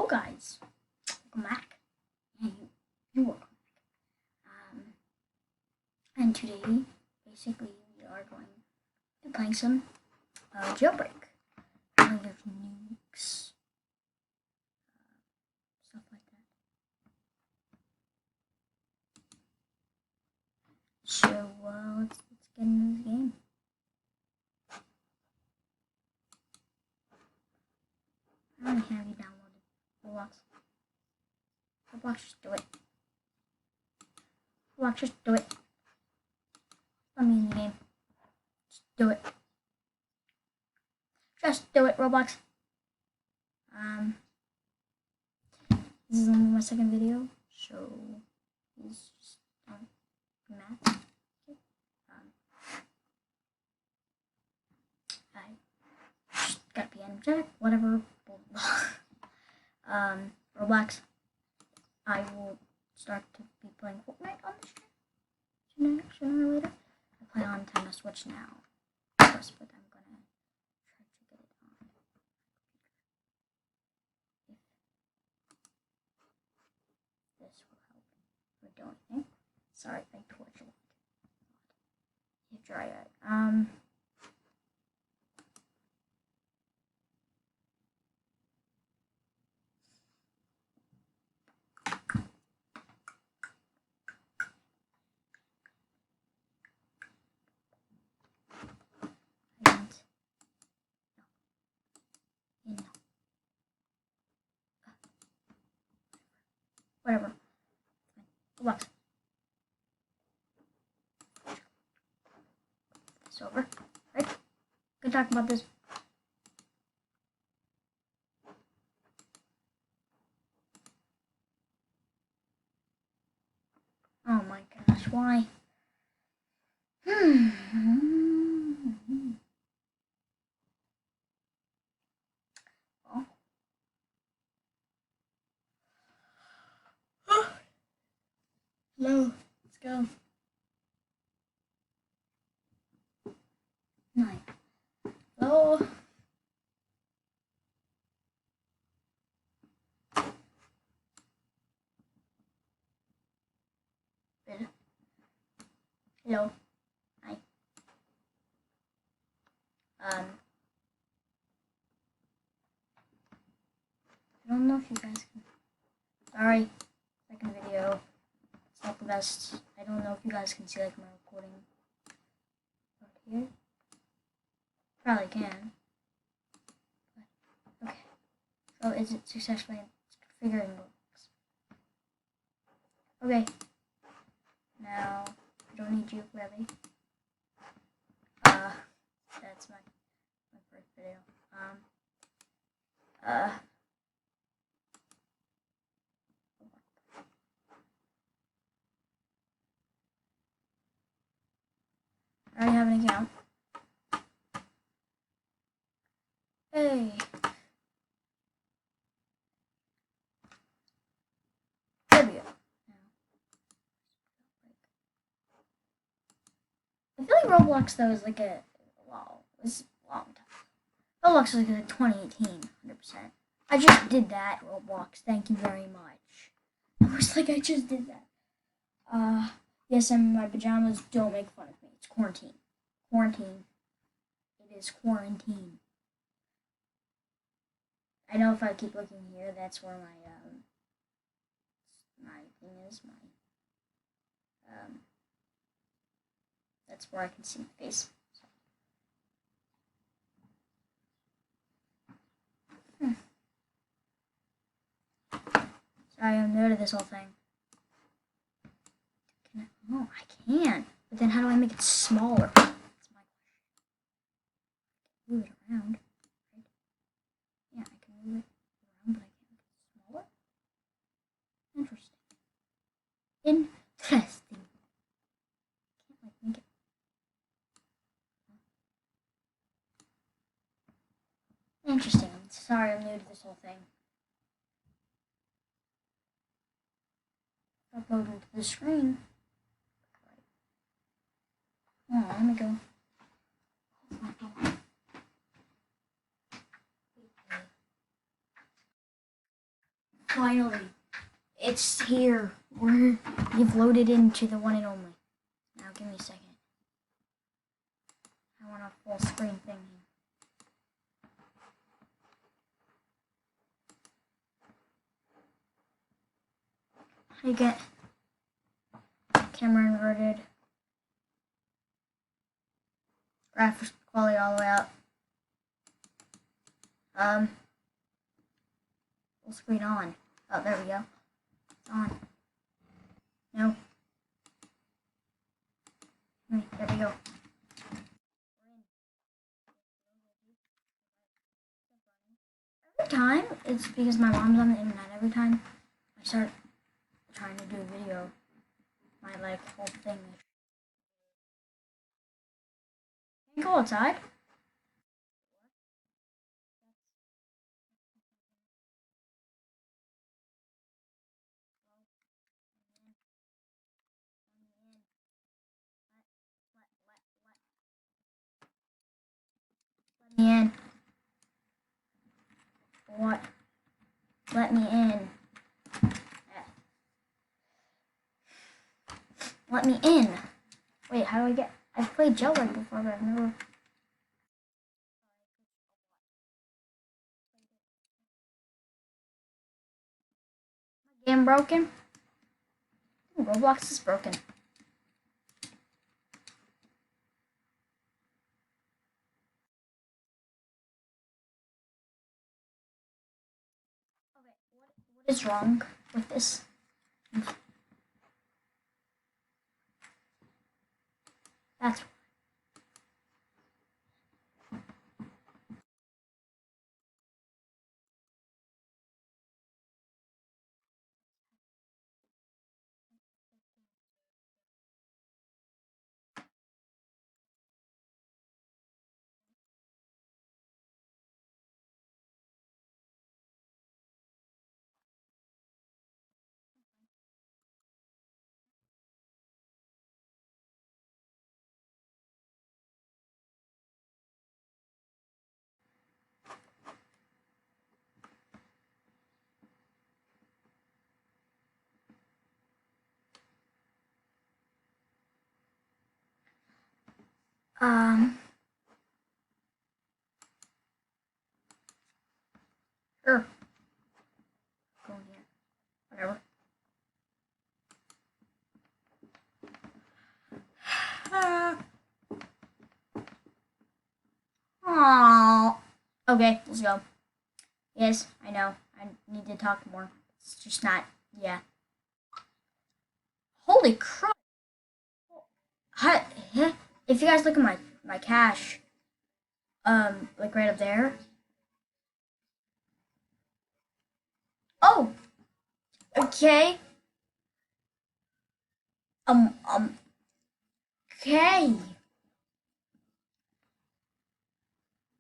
guys, welcome back. Yeah, you welcome back. And today, basically, we are going to play some jailbreak. Like there's nukes, stuff like that. So let's get into this game. I already have you downloaded Roblox. Roblox, just do it. Roblox, just do it. Let me in the game. Just do it. Just do it, Roblox. This is only my second video, so please just don't be mad. Okay. I just gotta be energetic, whatever. Roblox. I will start to be playing Fortnite on the stream sooner or later. I play on Nintendo Switch now, of course, but I'm gonna try to get it on. If this will help or do anything. Sorry, I torch a lot. You try it. Whatever. Roblox. It's over. Right? Good talking about this. Oh my gosh, why? Hello, let's go. 9. Hello. Hello. Hi. I don't know if you guys can. Sorry. Second video. It's not the best. I don't know if you guys can see like my recording right here. Probably can. But, okay. So is it successfully configuring Roblox? Okay. Now I don't need you really. That's my first video. I already have an account. Hey. There we go. I feel like Roblox though is like it's a long time. Roblox is like a 2018, 100%. I just did that, Roblox. Thank you very much. I was like, I just did that. Yes, I'm in my pajamas. Don't make fun of me. It's quarantine. Quarantine. It is quarantine. I know if I keep looking here, that's where my thing is. That's where I can see my face. Sorry, I'm new to this whole thing. Oh, I can. But then how do I make it smaller? That's my question. Move it around. Right? Yeah, I can move it around, but I can't make it smaller. Interesting. Interesting. Can't like make it. Interesting. Sorry, I'm new to this whole thing. Uploading to the screen. Oh, let me go. Finally, it's here. You've loaded into the one and only. Now give me a second. I want a full screen thing here. You get camera inverted. Graphics quality all the way up. Full screen on. Oh, there we go. It's on. No. There we go. Every time, it's because my mom's on the internet. Every time I start trying to do a video, my whole thing. Can you go outside? Let me in. What? Let me in. Let me in. Wait, how do I get? I've played Jailbreak before, but I've never. Game broken? Ooh, Roblox is broken. Okay, what is wrong with this? That's sure. Go in here. Whatever. Aww. Okay, let's go. Yes, I know. I need to talk more. It's just not. Yeah. Holy crap! Hi, if you guys look at my cache, right up there. Oh. Okay. Um. Okay.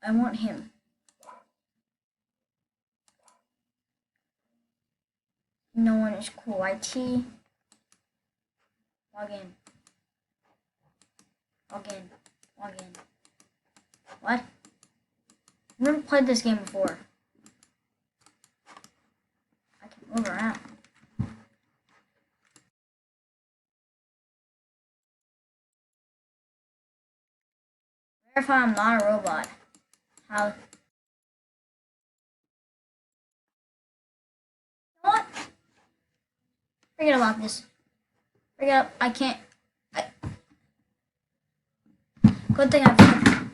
I want him. No one is cool. IT. Log in. Log in. Log in. What? I've never played this game before. I can move around. Verify I'm not a robot. How? What? Forget about this. Forget. I can't. Good thing I've got a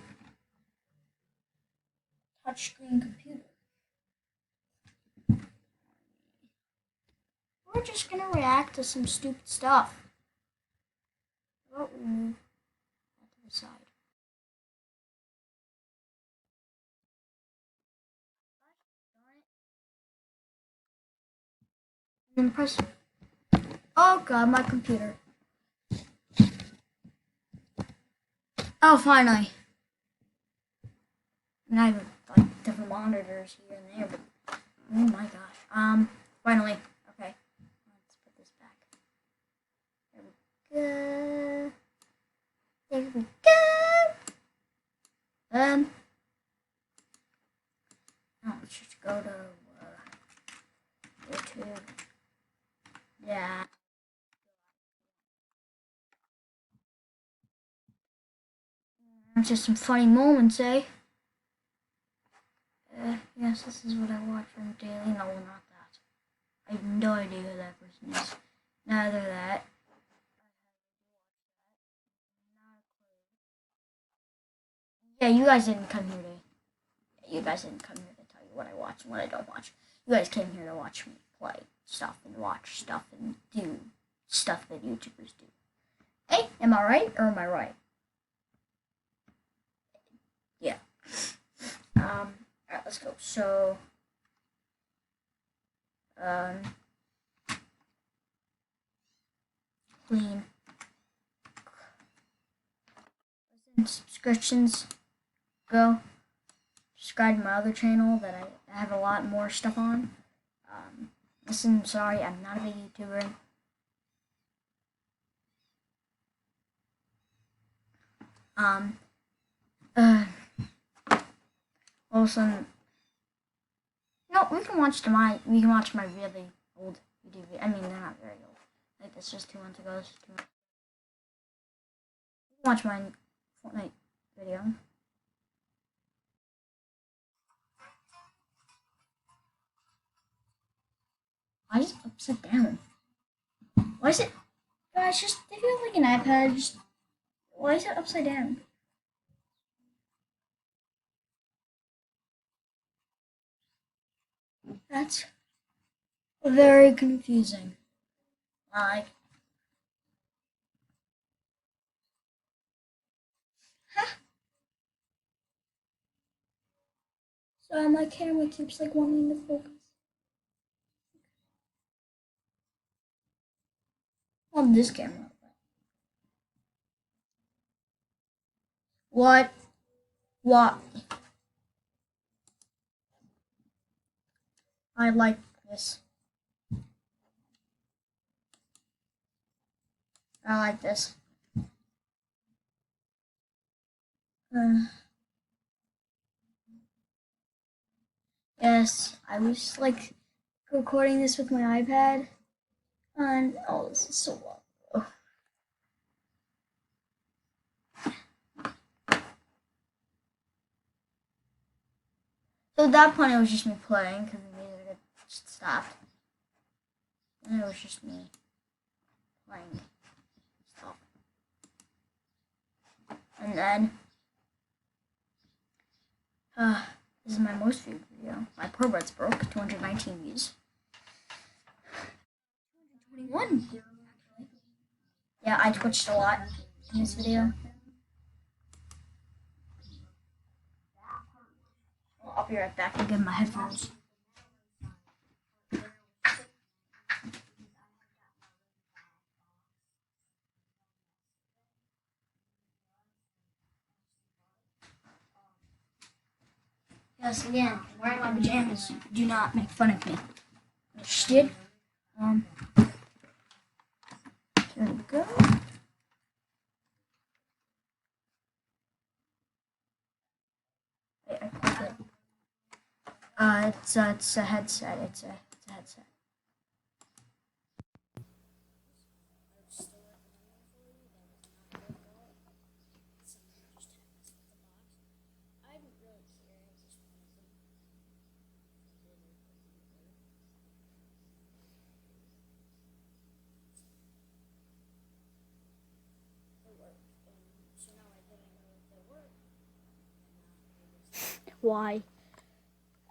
touchscreen computer. We're just gonna react to some stupid stuff. Oh, move that to the side. And then press. Oh god, my computer. Oh, finally. Not even different monitors here and there, but oh my gosh. Finally. Okay. Let's put this back. There we go. There we go. Now let's just go to YouTube. Yeah. Just some funny moments, eh? Yes, this is what I watch from daily. No, not that. I have no idea who that person is. Neither that. Yeah, you guys didn't come here to. You guys didn't come here to tell you what I watch and what I don't watch. You guys came here to watch me play stuff and watch stuff and do stuff that YouTubers do. Hey, am I right or am I right? Yeah. Alright, let's go. So, clean. Subscriptions. Go. Subscribe to my other channel that I have a lot more stuff on. Listen, sorry, I'm not a big YouTuber. Also, no, we can watch my really old YouTube. I mean, they're not very old. Like this just 2 months ago. This is 2 months. You can watch my Fortnite video. Why is it upside down? Why is it? Guys, just if you have like an iPad, just why is it upside down? That's very confusing. Like, huh? So my camera keeps like wanting to focus on this camera. What? What? I like this. I like this. Yes, I was like recording this with my iPad, and oh, this is so long. Oh. So at that point, it was just me playing because the music had just stopped, and it was just me playing stuff. And then, this is my most viewed video. My Probuds broke 219 views. 221. Yeah, I twitched a lot in this video. I'll be right back and get my headphones. Yes, again, I'm wearing my pajamas. Do not make fun of me. Understood? Here we go. Wait, I clicked it. It's a headset. It's a headset. Why?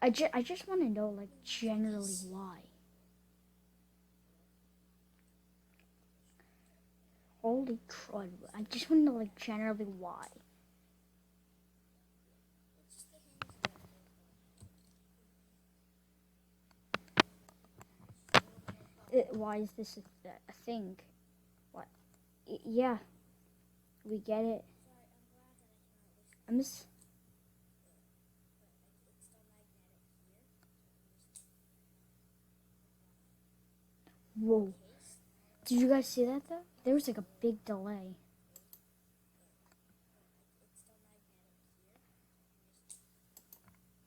I just want to know, like, generally why. Holy crud. I just want to know, like, generally why. Why is this a thing? What? Yeah, we get it. I'm just... Whoa. Did you guys see that, though? There was, like, a big delay.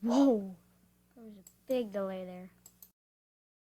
Whoa. There was a big delay there.